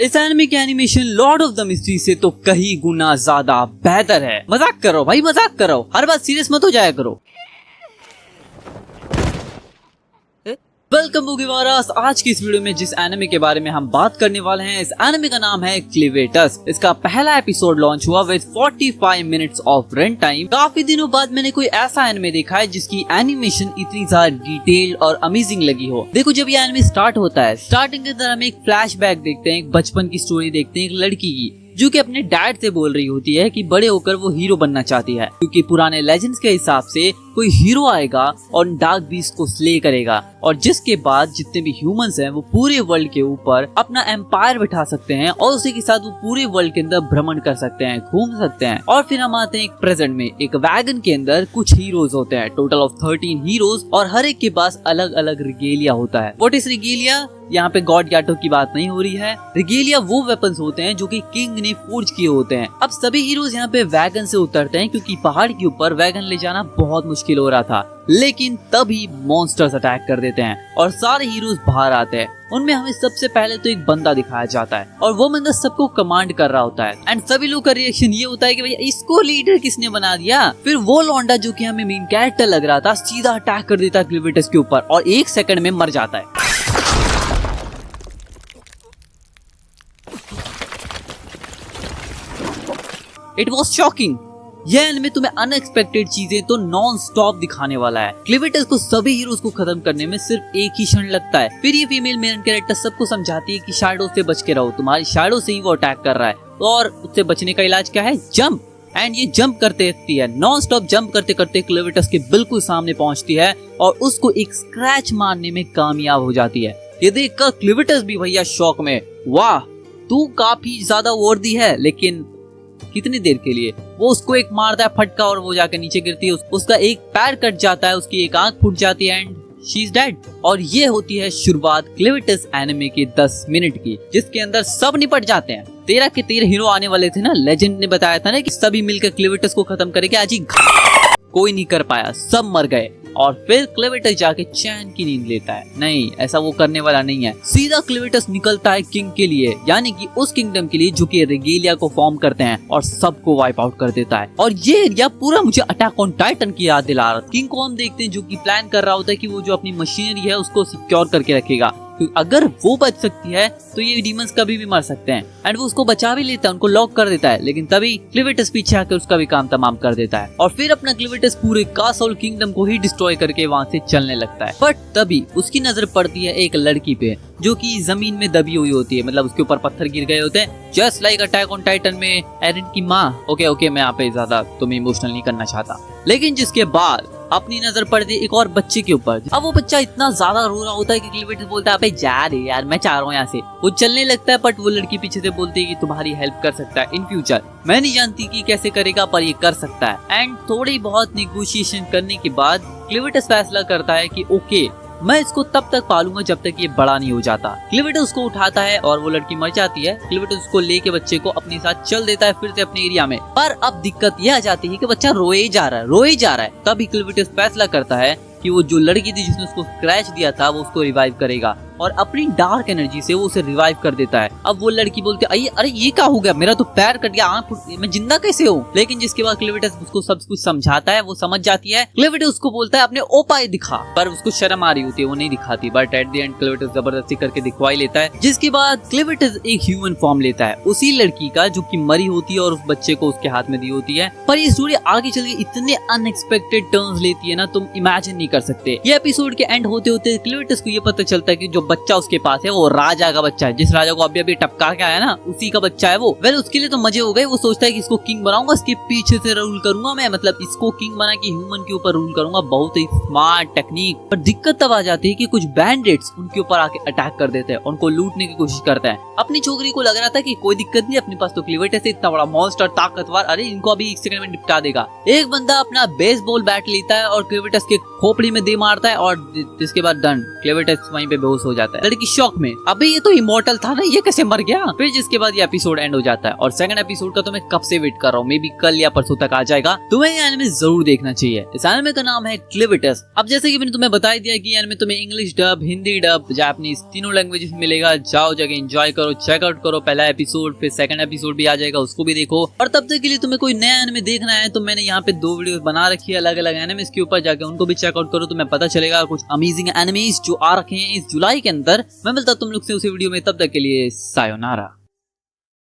इस एनिमे की animation Lord of the mystery से तो कहीं गुना ज्यादा बेहतर है। मजाक करो भाई, मजाक करो, हर बात सीरियस मत हो जाया करो। वेलकम बुगिवारास। आज की इस वीडियो में जिस एनिमे के बारे में हम बात करने वाले हैं, इस एनिमे का नाम है क्लीवेटस। इसका पहला एपिसोड लॉन्च हुआ with 45 minutes of run time. काफी दिनों बाद मैंने कोई ऐसा एनिमे देखा है जिसकी एनिमेशन इतनी ज्यादा डिटेल और अमेजिंग लगी हो। देखो, जब ये एनिमे स्टार्ट होता है, स्टार्टिंग के अंदर हम एक फ्लैशबैक देखते हैं, एक बचपन की स्टोरी देखते हैं, एक लड़की की जो कि अपने डैड से बोल रही होती है कि बड़े होकर वो हीरो बनना चाहती है, क्योंकि पुराने लेजेंड्स के हिसाब से कोई हीरो आएगा और डार्क बीस्ट को स्ले करेगा, और जिसके बाद जितने भी ह्यूमंस हैं वो पूरे वर्ल्ड के ऊपर अपना एम्पायर बिठा सकते हैं और उसी के साथ वो पूरे वर्ल्ड के अंदर भ्रमण कर सकते हैं, घूम सकते हैं। और फिर हम आते हैं एक प्रेजेंट में, एक वैगन के अंदर कुछ हीरोज होते हैं, टोटल ऑफ 13 हीरोज, और हर एक के पास अलग अलग रिगेलिया होता है। What is रिगेलिया? यहाँ पे गॉड गैटो की बात नहीं हो रही है। रिगेलिया वो वेपन्स होते हैं जो कि किंग ने फोर्ज किए होते हैं। अब सभी हीरोज यहाँ पे वैगन से उतरते हैं क्योंकि पहाड़ के ऊपर वैगन ले जाना बहुत मुश्किल हो रहा था, लेकिन तभी मॉन्स्टर्स अटैक कर देते हैं और सारे हीरोज बाहर आते हैं। उनमें हमें सबसे पहले तो एक बंदा दिखाया जाता है और वो बंदा सबको कमांड कर रहा होता है, एंड सभी लोग का रिएक्शन ये होता है कि भैया इसको लीडर किसने बना दिया। फिर वो लौंडा जो कि हमें मेन कैरेक्टर लग रहा था, सीधा अटैक कर देता है क्लीवेटस के ऊपर और 1 सेकंड में मर जाता है। It was shocking. यह एनिमे तुम्हें अनएक्सपेक्टेड चीजें तो नॉन स्टॉप दिखाने वाला है। क्लीवेटस को सभी हीरोज को खत्म करने में सिर्फ एक ही क्षण लगता है। फिर ये फीमेल मेन कैरेक्टर सबको समझाती है कि शैडो से बच के रहो, तुम्हारी शैडो से ही वो अटैक कर रहा है, और उससे बचने का इलाज क्या है? जंप। एंड ये जंप करते रहती है, नॉन स्टॉप जंप करते करते क्लीवेटस के बिल्कुल सामने पहुंचती है और उसको एक स्क्रैच मारने में कामयाब हो जाती है। ये देखकर क्लीवेटस भी भैया शॉक में, वाह तू काफी ज्यादा वर्दी है, लेकिन कितनी देर के लिए। वो उसको एक मारता है फटका और वो जाकर नीचे गिरती है, उसका एक पैर कट जाता है, उसकी एक आंख फूट जाती है एंड शी इज डेड। और ये होती है शुरुआत क्लीवेटस एनिमे के 10 मिनट की, जिसके अंदर सब निपट जाते हैं। 13 के 13 हीरो आने वाले थे ना, लेजेंड ने बताया था ना कि सभी मिलकर क्लीवेटस को खत्म करेंगे। आज ही कोई नहीं कर पाया, सब मर गए। और फिर क्लीवेटस जाके चैन की नींद लेता है। नहीं, ऐसा वो करने वाला नहीं है। सीधा क्लीवेटस निकलता है किंग के लिए, यानी कि उस किंगडम के लिए जो कि रिगेलिया को फॉर्म करते हैं, और सबको वाइप आउट कर देता है। और ये एरिया पूरा मुझे अटैक ऑन टाइटन की याद दिला रहा था। किंग को हम देखते हैं जो कि प्लान कर रहा होता है कि वो जो अपनी मशीनरी है उसको सिक्योर करके रखेगा, क्योंकि अगर वो बच सकती है तो ये डीमंस कभी भी मर सकते हैं। एंड वो उसको बचा भी लेता है, उनको लॉक कर देता है, लेकिन तभी क्लीवेटस पीछे आकर उसका भी काम तमाम कर देता है। और फिर अपना क्लीवेटस पूरे कासल किंगडम को ही डिस्ट्रॉय करके वहां से चलने लगता है। बट तभी उसकी नजर पड़ती है एक लड़की पे जो कि जमीन में दबी हुई होती है, मतलब उसके ऊपर पत्थर गिर गए होते हैं, just like attack on Titan में एरिन की माँ। ओके मैं यहाँ पे ज्यादा तुम्हें इमोशनल नहीं करना चाहता, लेकिन जिसके बाद अपनी नजर पड़ती है एक और बच्चे के ऊपर। अब वो बच्चा इतना ज्यादा रो रहा होता है कि क्लीवेटस बोलता है अबे जा रे यार, मैं चाह रहा हूँ यहाँ से। वो चलने लगता है, बट वो लड़की पीछे से बोलती है कि तुम्हारी हेल्प कर सकता है इन फ्यूचर। मैं नहीं जानती कि कैसे करेगा, पर ये कर सकता है। एंड थोड़ी बहुत निगोशिएशन करने के बाद क्लीवेटस फैसला करता है कि ओके, मैं इसको तब तक पालूंगा जब तक ये बड़ा नहीं हो जाता। क्लीवेटस उसको उठाता है और वो लड़की मर जाती है। क्लीवेटस उसको लेके बच्चे को अपने साथ चल देता है फिर से अपने एरिया में। पर अब दिक्कत ये आ जाती है कि बच्चा रोए जा रहा है। तभी क्लीवेटस फैसला करता है कि वो जो लड़की थी जिसने उसको स्क्रैच दिया था वो उसको रिवाइव करेगा, और अपनी डार्क एनर्जी से वो उसे रिवाइव कर देता है। अब वो लड़की बोलती है अरे ये क्या हो गया, मेरा तो पैर कट गया, आंख फूट गई, मैं जिंदा कैसे हूँ? लेकिन जिसके बाद क्लीवेटस उसको सब कुछ समझाता है, वो समझ जाती है। क्लीवेटस उसको बोलता है अपने ओपाए दिखा, पर उसको शर्म आ रही होती है, वो नहीं दिखाती। बट एट द एंड क्लीवेटस जबरदस्ती करके दिखवाई लेता है, जिसके बाद क्लीवेटस एक ह्यूमन फॉर्म लेता है, उसी लड़की का जो कि मरी होती है और उस बच्चे को उसके हाथ में दी होती है। पर ये स्टोरी आगे चल के इतने अनएक्सपेक्टेड टर्न्स लेती है ना, तुम इमेजिन नहीं कर सकते। ये एपिसोड के एंड होते होते क्लीवेटस को ये पता चलता है कि जो बच्चा उसके पास है वो राजा का बच्चा है, जिस राजा को अभी टपका के आया ना, उसी का बच्चा है वो। वेल उसके लिए तो मजे हो गए। वो सोचता है कि इसको किंग बनाऊंगा, इसके पीछे से रूल करूंगा मैं, मतलब इसको किंग बना के ह्यूमन के ऊपर रूल करूंगा। बहुत ही स्मार्ट टेक्निक। पर दिक्कत तब आ जाती है कि कुछ बैंडिट्स उनके ऊपर आके अटैक कर देते हैं, उनको लूटने की कोशिश करते हैं। अपनी छोकरी को लग रहा था कि कोई दिक्कत नहीं, अपने पास तो क्लीवेटस है, इतना बड़ा मॉन्स्टर ताकतवर, अरे इनको अभी 1 सेकंड में निपटा देगा। एक बंदा अपना बेसबॉल बैट लेता है और क्लीवेटस के खोपड़ी में दे मारता है, और जिसके बाद डन, क्लीवेटस वहीं पे बेहोश हो जाता है, लड़की शॉक में, अबे ये तो इमॉर्टल था ना, ये कैसे मर गया। फिर जिसके बाद ये एपिसोड एंड हो जाता है और सेकंड एपिसोड का तो मैं कब से वेट कर रहा हूँ, मे बी कल या परसों तक आ जाएगा। तुम्हें ये एनिमे जरूर देखना चाहिए। इस एनिमे का नाम है क्लिविटस। अब जैसे कि मैंने तुम्हें बता दिया कि एनिमे तुम्हें English dub, Hindi dub, Japanese तीनों लैंग्वेजेस में मिलेगा। जाओ जगह एंजॉय करो, चेकआउट करो पहला एपिसोड, फिर सेकंड एपिसोड भी आ जाएगा, उसको भी देखो। और तब तक के लिए तुम्हें कोई नया एनिमे देखना है तो मैंने यहाँ पे 2 वीडियो बना रखी है अलग अलग एनिमे के ऊपर, जाके उनको भी चेकआउट करो, तुम्हें पता चलेगा कुछ अमेजिंग एनिमेज जो आ रखे हैं इस जुलाई के अंदर। मैं मिलता तुम लोग से उसी वीडियो में, तब तक के लिए सायोनारा।